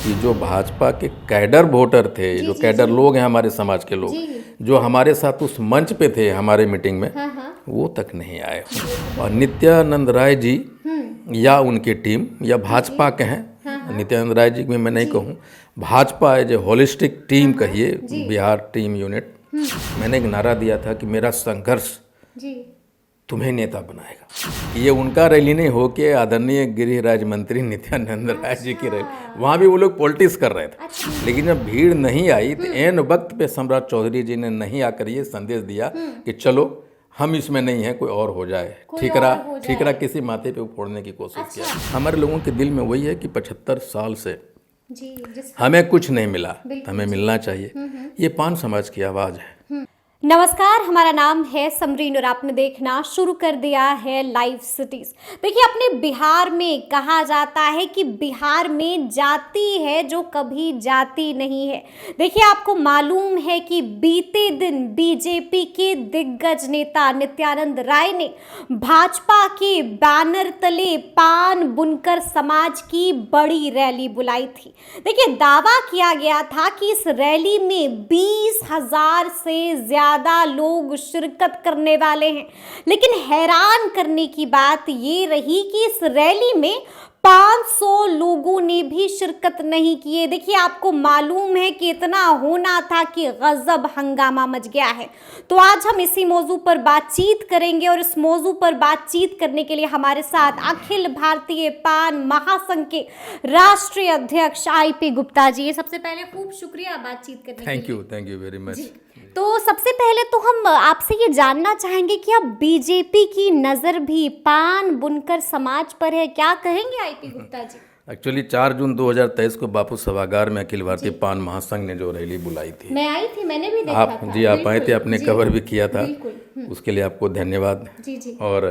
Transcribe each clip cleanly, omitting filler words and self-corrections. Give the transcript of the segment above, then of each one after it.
कि जो भाजपा के कैडर वोटर थे, जो कैडर लोग हैं हमारे समाज के लोग, जो हमारे साथ उस मंच पे थे हमारे मीटिंग में, वो तक नहीं आए। और नित्यानंद राय जी या उनकी टीम या भाजपा के हैं, नित्यानंद राय जी भी मैं नहीं कहूँ, Bhajpa as a holistic team कहिए, बिहार टीम यूनिट, मैंने एक नारा दिया था कि मेरा संघर्ष तुम्हें नेता बनाएगा। ये उनका रैली नहीं हो के आदरणीय गृह राज्य मंत्री नित्यानंद राय जी की रैली, वहाँ भी वो लोग पॉलिटिक्स कर रहे थे। लेकिन जब भीड़ नहीं आई तो एन वक्त पे सम्राट चौधरी जी ने नहीं आकर ये संदेश दिया कि चलो हम इसमें नहीं हैं, कोई और हो जाए, ठीकरा किसी माथे पे फोड़ने की कोशिश किया। हमारे लोगों के दिल में वही है कि 75 साल से हमें कुछ नहीं मिला, हमें मिलना चाहिए। ये पान समाज की आवाज़ है। नमस्कार, हमारा नाम है समरीन और आपने देखना शुरू कर दिया है लाइव सिटीज। देखिए, अपने बिहार में कहा जाता है कि बिहार में जाति है जो कभी जाति नहीं है। देखिए, आपको मालूम है कि बीते दिन बीजेपी के दिग्गज नेता नित्यानंद राय ने भाजपा के बैनर तले पान बुनकर समाज की बड़ी रैली बुलाई थी। देखिए, दावा किया गया था कि इस रैली में 20,000 से ज्यादा लोग शिरकत करने वाले हैं। लेकिन हैरान करने की बात ये रही कि इस रैली में 500 लोगों ने भी शिरकत नहीं किए। देखिए, आपको मालूम है कि इतना होना था कि गजब हंगामा मच गया है। तो आज हम इसी मौजू पर बातचीत करेंगे और इस मौजू पर बातचीत करने के लिए हमारे साथ अखिल भारतीय पान महासंघ के राष्ट्रीय अध्यक्ष IP गुप्ता जी। ये सबसे पहले खूब शुक्रिया बातचीत करने के लिए। Thank you very much. तो सबसे पहले तो हम आपसे ये जानना चाहेंगे कि अब बीजेपी की नज़र भी पान बुनकर समाज पर है, क्या कहेंगे IP गुप्ता जी? एक्चुअली 4 जून 2023 को बापू सभागार में अखिल भारतीय पान महासंघ ने जो रैली बुलाई थी, मैं आई थी, मैंने भी देखा था। जी आप आए थे, आपने कवर भी किया था, उसके लिए आपको धन्यवाद। जी। और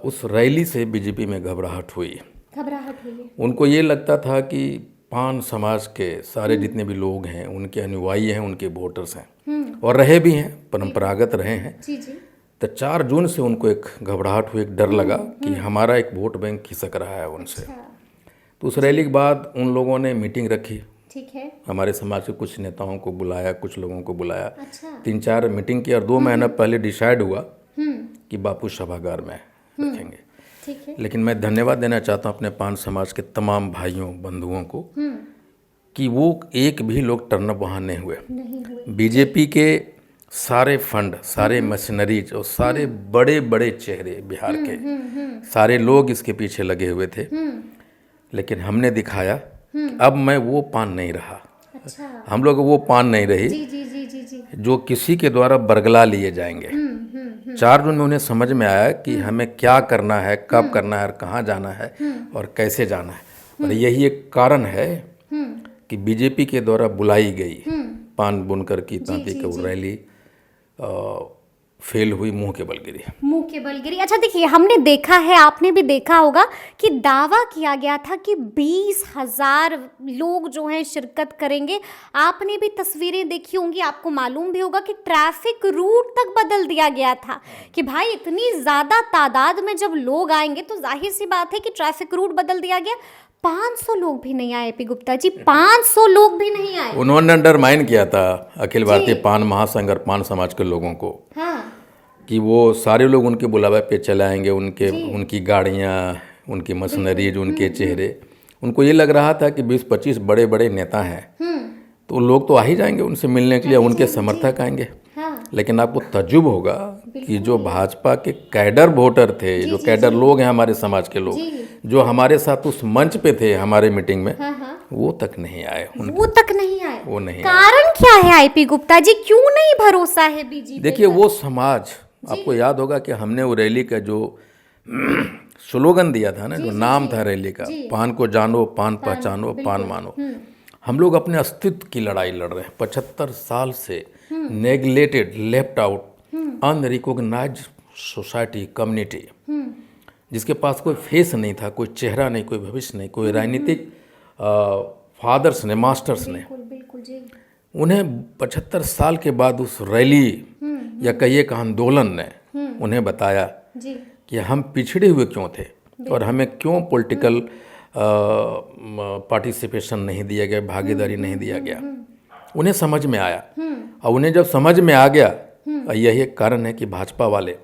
उस रैली से बीजेपी में घबराहट हुई है। उनको ये लगता था कि पान समाज के सारे जितने भी लोग हैं उनके अनुयायी हैं, उनके वोटर्स हैं और रहे भी हैं, परंपरागत रहे हैं। जी। तो 4 जून से उनको एक घबराहट हुई, एक डर लगा कि हमारा एक वोट बैंक खिसक रहा है उनसे। तो उस रैली के बाद उन लोगों ने मीटिंग रखी। ठीक है। हमारे समाज के कुछ नेताओं को बुलाया, कुछ लोगों को बुलाया। 3-4 मीटिंग की और 2 महीना पहले डिसाइड हुआ कि बापू सभागार में रखेंगे। लेकिन मैं धन्यवाद देना चाहता हूँ अपने पान समाज के तमाम भाइयों बंधुओं को कि वो एक भी लोग टर्नअप वहाँ नहीं हुए। बीजेपी के सारे फंड, सारे मशीनरीज और सारे बड़े बड़े चेहरे बिहार के सारे लोग इसके पीछे लगे हुए थे। लेकिन हमने दिखाया कि अब मैं वो पान नहीं रहा। हम लोग वो पान नहीं रही जो किसी के द्वारा बरगला लिए जाएंगे। 4 जून में उन्हें समझ में आया कि हमें क्या करना है, कब करना है और कहाँ जाना है और कैसे जाना है। और यही एक कारण है कि बीजेपी के द्वारा बुलाई गई पान बुनकर की तांती की रैली फेल हुई, मुंह के बल गिरी। अच्छा, देखिए, हमने देखा है, आपने भी देखा होगा कि दावा किया गया था कि 20,000 लोग जो हैं शिरकत करेंगे। आपने भी तस्वीरें देखी होंगी, आपको मालूम भी होगा कि ट्रैफिक रूट तक बदल दिया गया था कि भाई इतनी ज़्यादा तादाद में जब लोग आएंगे तो जाहिर सी बात है कि ट्रैफिक रूट बदल दिया गया। 500 लोग भी नहीं आए IP गुप्ता जी, 500 लोग भी नहीं आए। उन्होंने अंडरमाइन किया था अखिल भारतीय पान महासंघ और पान समाज के लोगों को कि वो सारे लोग उनके बुलावे पे चले आएंगे, उनकी गाड़ियाँ, उनकी मशीनरीज, उनके चेहरे। उनको ये लग रहा था कि 20-25 बड़े बड़े नेता हैं तो लोग तो आ ही जाएंगे उनसे मिलने के लिए, उनके समर्थक आएंगे। लेकिन आपको तजुब होगा कि जो भाजपा के कैडर वोटर थे, जो कैडर लोग हैं हमारे समाज के लोग, जो हमारे साथ उस मंच पे थे हमारे मीटिंग में, वो तक नहीं आए। वो नहीं। कारण क्या है IP गुप्ता जी, क्यों नहीं भरोसा है बीजेपी? देखिए, वो समाज, आपको याद होगा कि हमने वो रैली का जो स्लोगन दिया था ना, जो नाम था रैली का, पान को जानो, पान पहचानो, पान मानो। हम लोग अपने अस्तित्व की लड़ाई लड़ रहे हैं। 75 साल से neglected, left out, unrecognised society, community, जिसके पास कोई फेस नहीं था, कोई चेहरा नहीं, कोई भविष्य नहीं, कोई राजनीतिक फादर्स ने, मास्टर्स ने उन्हें 75 साल के बाद उस रैली या कहिए कि आंदोलन ने उन्हें बताया कि हम पिछड़े हुए क्यों थे और हमें क्यों पॉलिटिकल पार्टिसिपेशन नहीं दिया गया, भागीदारी नहीं दिया गया। उन्हें समझ में आया, और उन्हें जब समझ में आ गया, यही एक कारण है कि भाजपा वाले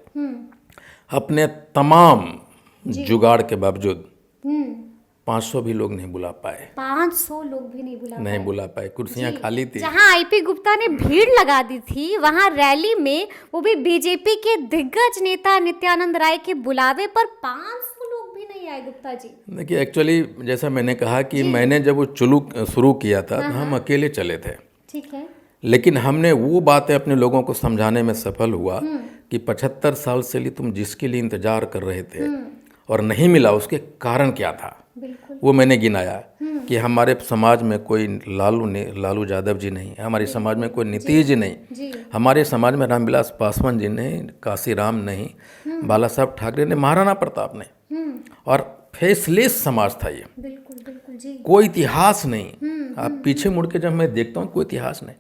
अपने तमाम जुगाड़ के बावजूद 500 भी लोग नहीं बुला पाए। 500 लोग भी नहीं बुला पाए, कुर्सियां खाली थी। जहां आईपी गुप्ता ने भीड़ लगा दी थी, वहां रैली में वो भी बीजेपी के दिग्गज नेता नित्यानंद राय के बुलावे पर 500 लोग भी नहीं आए गुप्ता जी। देखिए, एक्चुअली जैसा मैंने कहा कि मैंने जब वो चुलू शुरू किया था, हम अकेले चले थे। ठीक है। लेकिन हमने वो बातें अपने लोगों को समझाने में सफल हुआ कि 75 साल से लिए तुम जिसके लिए इंतजार कर रहे थे और नहीं मिला, उसके कारण क्या था, वो मैंने गिनाया कि हमारे समाज में कोई लालू यादव जी नहीं, हमारे समाज में कोई नीतीश जी नहीं, हमारे समाज में रामविलास पासवान जी नहीं, काशीराम नहीं, बाला साहब ठाकरे ने, महाराणा प्रताप ने, और फेसलेस समाज था ये। बिल्कुल जी। कोई इतिहास नहीं। आप पीछे मुड़ के जब मैं देखता हूँ, कोई इतिहास नहीं।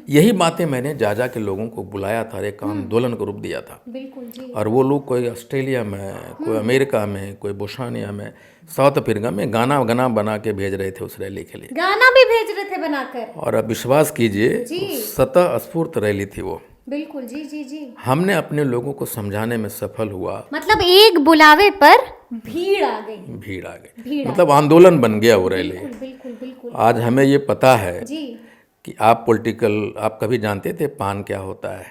यही बातें मैंने जा के लोगों को बुलाया था, एक आंदोलन का रूप दिया था। बिल्कुल जी। और वो लोग कोई ऑस्ट्रेलिया में, कोई अमेरिका में, कोई बोस्निया में, साउथ अफ्रीका में गाना बना के भेज रहे थे उस रैली के लिए। गाना भी भेज रहे थे बनाकर। और अब विश्वास कीजिए, स्वतःस्फूर्त रैली थी वो। बिल्कुल जी जी जी। हमने अपने लोगों को समझाने में सफल हुआ। मतलब एक बुलावे पर भीड़ आ गई। मतलब आंदोलन बन गया वो रैली। बिल्कुल। आज हमें ये पता है जी कि आप कभी जानते थे पान क्या होता है?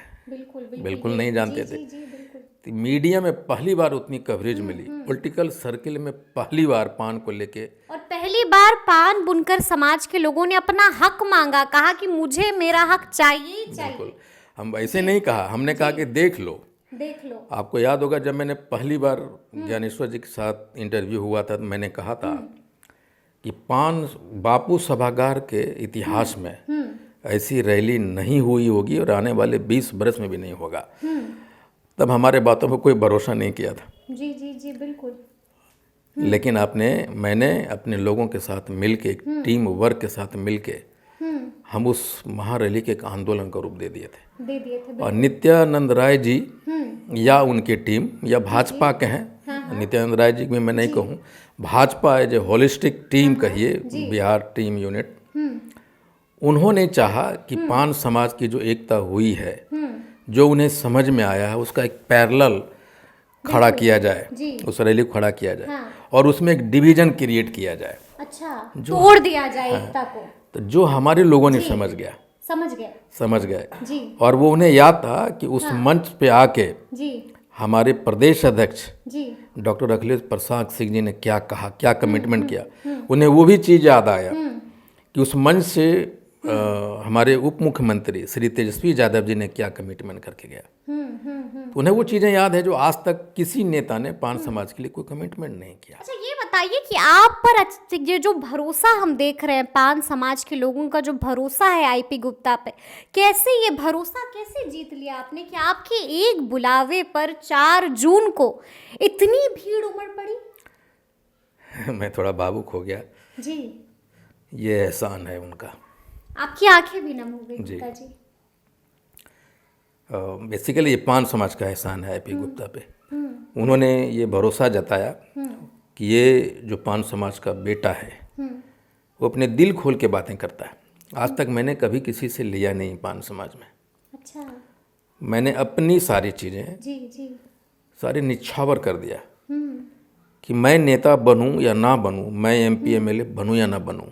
बिल्कुल नहीं जानते थे। तो मीडिया में पहली बार उतनी कवरेज मिली, पॉलिटिकल सर्किल में पहली बार पान को लेके, और पहली बार पान बुनकर समाज के लोगों ने अपना हक मांगा, कहा कि मुझे मेरा हक चाहिए। बिल्कुल, हम ऐसे नहीं कहा, हमने कहा कि देख लो। आपको याद होगा जब मैंने पहली बार ज्ञानेश्वर जी के साथ इंटरव्यू हुआ था, तो मैंने कहा था कि बापू सभागार के इतिहास में ऐसी रैली नहीं हुई होगी और आने वाले 20 बरस में भी नहीं होगा। तब हमारे बातों पर कोई भरोसा नहीं किया था। जी बिल्कुल। लेकिन मैंने अपने लोगों के साथ मिलके, एक टीम वर्क के साथ मिलके, हम उस महारैली के एक आंदोलन का रूप दे दिए थे। और नित्यानंद राय जी या उनकी टीम या भाजपा के हैं, नित्यानंद राय जी में मैं नहीं कहूँ, Bhajpa as a holistic team कहिए, बिहार टीम यूनिट, उन्होंने चाहा कि पान समाज की जो एकता हुई है, जो उन्हें समझ में आया है, उसका एक पैरेलल खड़ा किया जाए, उस रैली को खड़ा किया जाए, और उसमें एक डिवीजन क्रिएट किया जाए। अच्छा, तोड़ दिया जाए एकता को। तो जो हमारे लोगों ने समझ गए जी। और वो उन्हें याद था कि उस मंच पे आके हमारे प्रदेश अध्यक्ष डॉक्टर अखिलेश प्रसाद सिंह जी ने क्या कहा, क्या कमिटमेंट किया, उन्हें वो भी चीज़ याद आया कि उस मंच से हमारे उप मुख्यमंत्री श्री तेजस्वी यादव जी ने क्या कमिटमेंट करके गया। तो उन्हें वो चीज़ें याद है जो आज तक किसी नेता ने पान समाज के लिए कोई कमिटमेंट नहीं किया। अच्छा, ये बताइए कि आप पर ये जो भरोसा हम देख रहे हैं, पान समाज के लोगों का जो भरोसा है आईपी गुप्ता पे, कैसे ये भरोसा कैसे जीत लिया आपने कि आपके एक बुलावे पर 4 जून को इतनी भीड़ उमड़ पड़ी? मैं थोड़ा भावुक हो गया जी। ये एहसान है उनका। आपकी आंखें भी नम हो गई गुप्ता जी। बेसिकली ये पान समाज का एहसान है आईपी गुप्ता पे। उन्होंने ये भरोसा जताया कि ये जो पान समाज का बेटा है, वो अपने दिल खोल के बातें करता है। आज तक मैंने कभी किसी से लिया नहीं पान समाज में। अच्छा। मैंने अपनी सारी चीज़ें सारी निछावर कर दिया कि मैं नेता बनूं या ना बनूं, मैं MP MLA बनूं या ना बनूं,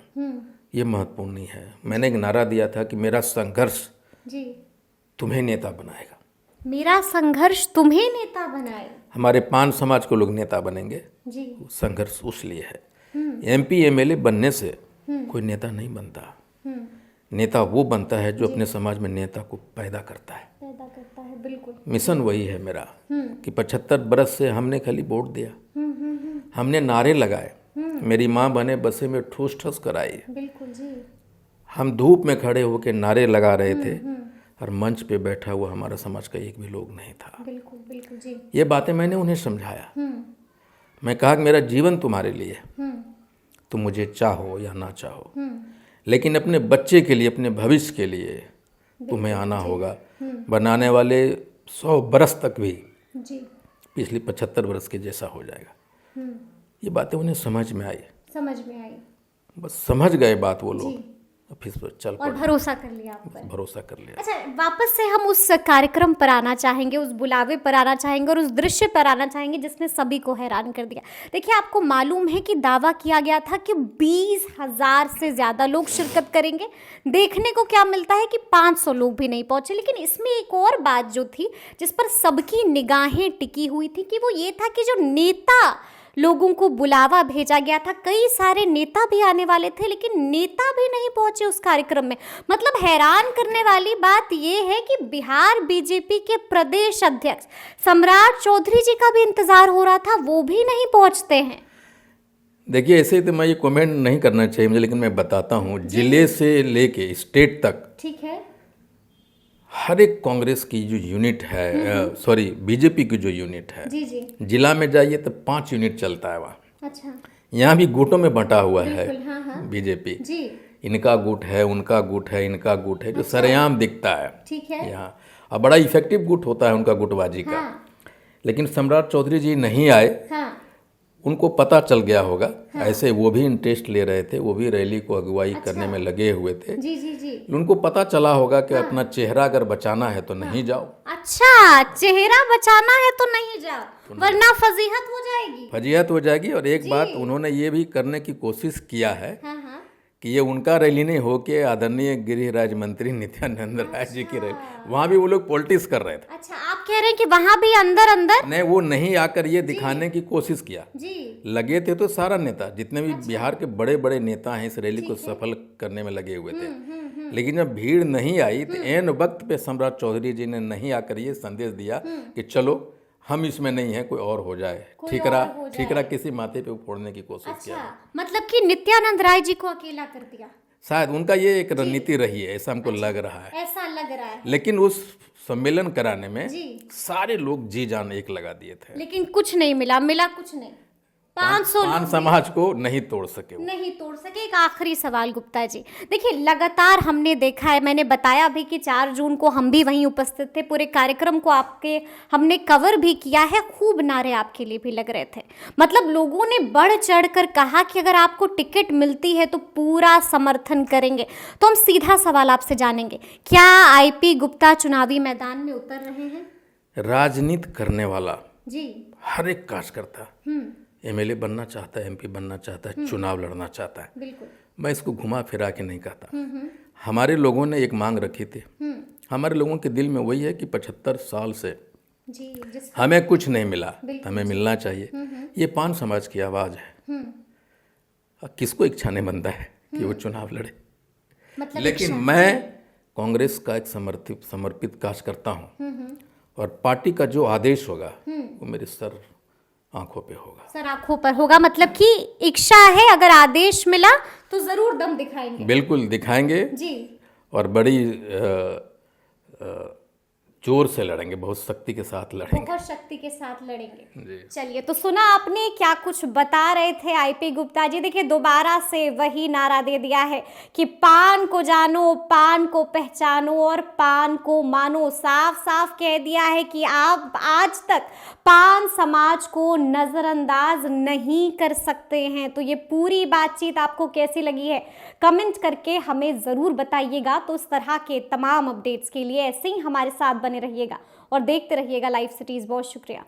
ये महत्वपूर्ण नहीं है। मैंने एक नारा दिया था कि मेरा संघर्ष तुम्हें नेता बनाएगा। मेरा संघर्ष तुम्हें नेता बनाए। हमारे पान समाज को लोग नेता बनेंगे जी। संघर्ष उस लिए है। MP MLA बनने से कोई नेता नहीं बनता। नेता वो बनता है जो अपने समाज में नेता को पैदा करता है। बिल्कुल। मिशन वही है मेरा कि 75 बरस से हमने खाली वोट दिया, हमने नारे लगाए, मेरी माँ बने बसे में ठूस ठूस कराई। बिल्कुल जी। हम धूप में खड़े होकर नारे लगा रहे थे और मंच पे बैठा हुआ हमारा समाज का एक भी लोग नहीं था। बिल्कुल जी। ये बातें मैंने उन्हें समझाया। मैं कहा कि मेरा जीवन तुम्हारे लिए, तुम मुझे चाहो या ना चाहो, लेकिन अपने बच्चे के लिए, अपने भविष्य के लिए तुम्हें आना होगा। बनाने वाले 100 बरस तक भी पिछली 75 बरस के जैसा हो जाएगा। ये बातें उन्हें समझ में आई। समझ में आई बस समझ गए बात वो लोग, जी। फिर चल और पड़े, भरोसा कर लिया आप पर। भरोसा कर लिया। अच्छा, वापस से हम उस कार्यक्रम पर आना चाहेंगे, उस बुलावे पर आना चाहेंगे और उस दृश्य पर आना चाहेंगे जिसने सभी को हैरान कर दिया। देखिए, आपको मालूम है कि दावा किया गया था कि 20,000 से ज़्यादा लोग शिरकत करेंगे। देखने को क्या मिलता है कि 500 लोग भी नहीं पहुंचे। लेकिन इसमें एक और बात जो थी जिस पर सबकी निगाहें टिकी हुई थी कि वो ये था कि जो नेता लोगों को बुलावा भेजा गया था, कई सारे नेता भी आने वाले थे लेकिन नेता भी नहीं पहुंचे उस कार्यक्रम में। मतलब हैरान करने वाली बात यह है कि बिहार बीजेपी के प्रदेश अध्यक्ष सम्राट चौधरी जी का भी इंतजार हो रहा था, वो भी नहीं पहुंचते हैं। देखिए, ऐसे तो मैं ये कमेंट नहीं करना चाहिए मुझे, लेकिन मैं बताता हूँ, जिले से लेके स्टेट तक ठीक है, हर एक कांग्रेस की जो यूनिट है, सॉरी बीजेपी की जो यूनिट है, जी जी, जिला में जाइए तो 5 यूनिट चलता है वहाँ। अच्छा, यहाँ भी गुटों में बंटा हुआ है बिल्कुल, हाँ हाँ, बीजेपी। जी, इनका गुट है, उनका गुट है, इनका गुट है, जो सरेआम दिखता है ठीक है, यहाँ। अब बड़ा इफेक्टिव गुट होता है उनका गुटबाजी का। हाँ लेकिन सम्राट चौधरी जी नहीं आए, हाँ, उनको पता चल गया होगा। ऐसे वो भी इंटरेस्ट ले रहे थे, वो भी रैली को अगुवाई करने में लगे हुए थे। जी जी जी, उनको पता चला होगा कि अपना चेहरा अगर बचाना है तो नहीं जाओ। अच्छा, चेहरा बचाना है तो नहीं जाओ, वरना फजीहत हो जाएगी। फजीहत हो जाएगी। और एक बात उन्होंने ये भी करने की कोशिश किया है हाँ हाँ, कि ये उनका रैली नहीं हो के आदरणीय गृह राज्य मंत्री नित्यानंद राय जी की रैली, वहाँ भी वो लोग पॉलिटिक्स कर रहे थे। अच्छा, आप कह रहे हैं कि वहां भी अंदर अंदर नहीं, वो नहीं आकर ये दिखाने की कोशिश किया। जी, लगे थे तो सारा नेता, जितने भी बिहार के बड़े बड़े नेता हैं, इस रैली को सफल करने में लगे हुए थे। लेकिन जब भीड़ नहीं आई तो ऐन वक्त पे सम्राट चौधरी जी ने नहीं आकर ये संदेश दिया कि चलो हम इसमें नहीं है, कोई और हो जाए। ठीकरा किसी माथे पे फोड़ने की कोशिश किया। अच्छा, मतलब कि नित्यानंद राय जी को अकेला कर दिया, शायद उनका ये एक रणनीति रही है, ऐसा हमको लग रहा है। ऐसा लग रहा है। लेकिन उस सम्मेलन कराने में जी, सारे लोग जी जान एक लगा दिए थे। लेकिन कुछ नहीं मिला कुछ नहीं। 500 पान समाज को नहीं तोड़ सके वो। नहीं तोड़ सके। एक आखिरी सवाल गुप्ता जी, देखिए लगातार हमने देखा है, मैंने बताया भी कि 4 जून को हम भी वहीं उपस्थित थे, पूरे कार्यक्रम को आपके हमने कवर भी किया है, खूब नारे आपके लिए भी लग रहे थे। मतलब लोगों ने बढ़ चढ़ कर कहा कि अगर आपको टिकट मिलती है तो पूरा समर्थन करेंगे। तो हम सीधा सवाल आपसे जानेंगे, क्या आईपी गुप्ता चुनावी मैदान में उतर रहे हैं? राजनीति करने वाला जी, हर एक कार्यकर्ता एमएलए बनना चाहता है, एमपी बनना चाहता है, चुनाव लड़ना चाहता है। बिल्कुल। मैं इसको घुमा फिरा के नहीं कहता। हमारे लोगों ने एक मांग रखी थी। हमारे लोगों के दिल में वही है कि 75 साल से जी, जिस हमें कुछ नहीं मिला, हमें मिलना चाहिए। ये पान समाज की आवाज़ है। किसको इच्छा नहीं बनता है कि वो चुनाव लड़े। मतलब लेकिन मैं कांग्रेस का एक समर्पित कार्यकर्ता हूँ और पार्टी का जो आदेश होगा वो मेरे सर आंखों पे होगा। सर आंखों पर होगा, मतलब कि इच्छा है, अगर आदेश मिला तो जरूर दम दिखाएंगे। बिल्कुल दिखाएंगे जी, और बड़ी जोर से लड़ेंगे, बहुत शक्ति के साथ लड़ेंगे। बहुत शक्ति के साथ लड़ेंगे। जी। चलिए, तो सुना आपने क्या कुछ बता रहे थे आईपी गुप्ता जी। देखिए, दोबारा से वही नारा दे दिया है कि पान को जानो, पान को पहचानो और पान को मानो। साफ साफ कह दिया है कि आप आज तक पान समाज को नजरअंदाज नहीं कर सकते हैं। तो ये पूरी बातचीत आपको कैसी लगी है कमेंट करके हमें ज़रूर बताइएगा। तो इस तरह के तमाम अपडेट्स के लिए ऐसे ही हमारे साथ बने रहिएगा और देखते रहिएगा लाइव सिटीज़। बहुत शुक्रिया।